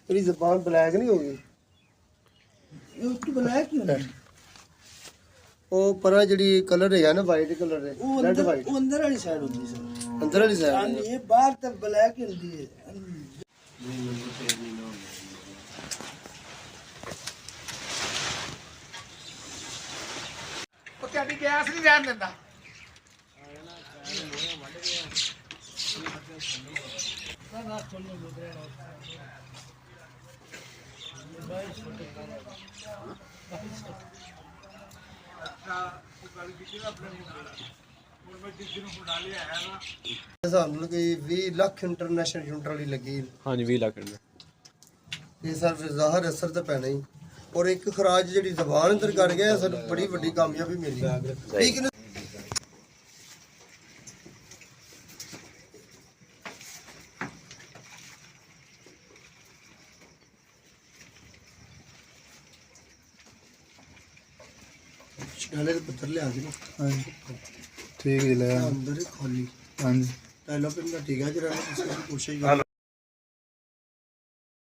तेरी जबान ब्लैक नहीं होगी ਇਹ ਉੱਤੋਂ ਬਲੈਕ ਹੀ ਹੁੰਦਾ ਉਹ ਪਰਾਂ ਜਿਹੜੀ ਕਲਰ ਹੈਗਾ ਨਾ ਵਾਈਟ ਕਲਰ ਹੈ ਉਹ ਰੈਡ ਅੰਦਰ ਵਾਈਟ ਉਹ ਅੰਦਰ ਵਾਲੀ ਸਾਈਡ ਹੁੰਦੀ ਸਰ ਅੰਦਰ ਵਾਲੀ ਸਾਈਡ ਹਾਂਜੀ ਇਹ ਬਾਹਰ ਤਾਂ ਬਲੈਕ ਹੀ ਹੁੰਦੀ ਹੈ ਉਹ ਤੁਹਾਡੀ ਗੈਸ ਨਹੀਂ ਰਹਿਣ ਦਿੰਦਾ ਸਾਨੂੰ ਕੋਈ 20 ਲੱਖ ਇੰਟਰਨੈਸ਼ਨਲ ਯੂਨਿਟ ਵਾਲੀ ਲੱਗੀ ਹਾਂਜੀ 20 ਲੱਖ ਰੁਪਏ ਇਹ ਸਰ ਜ਼ਾਹਰ ਅਸਰ ਤਾਂ ਪੈਣਾ ਹੀ ਔਰ ਇੱਕ ਖਰਾਜ ਜਿਹੜੀ ਜ਼ਬਾਨ ਅੰਦਰ ਕਰ ਗਿਆ ਸਾਨੂੰ ਬੜੀ ਵੱਡੀ ਕਾਮਯਾਬੀ ਮਿਲੀ ਠੀਕ ਹੈ ਨਾਲੇ ਪੱਥਰ ਲਿਆ ਸੀ ਨਾ ਹਾਂਜੀ ਠੀਕ ਹੈ ਲੈ ਅੰਦਰ ਹੀ ਖਾਲੀ ਹਾਂਜੀ ਡਾਇਲੌਗ ਦਾ ਠੀਕ ਹੈ ਜਿਹੜਾ ਤੁਸੀਂ ਕੋਸ਼ਿਸ਼ ਕਰੋ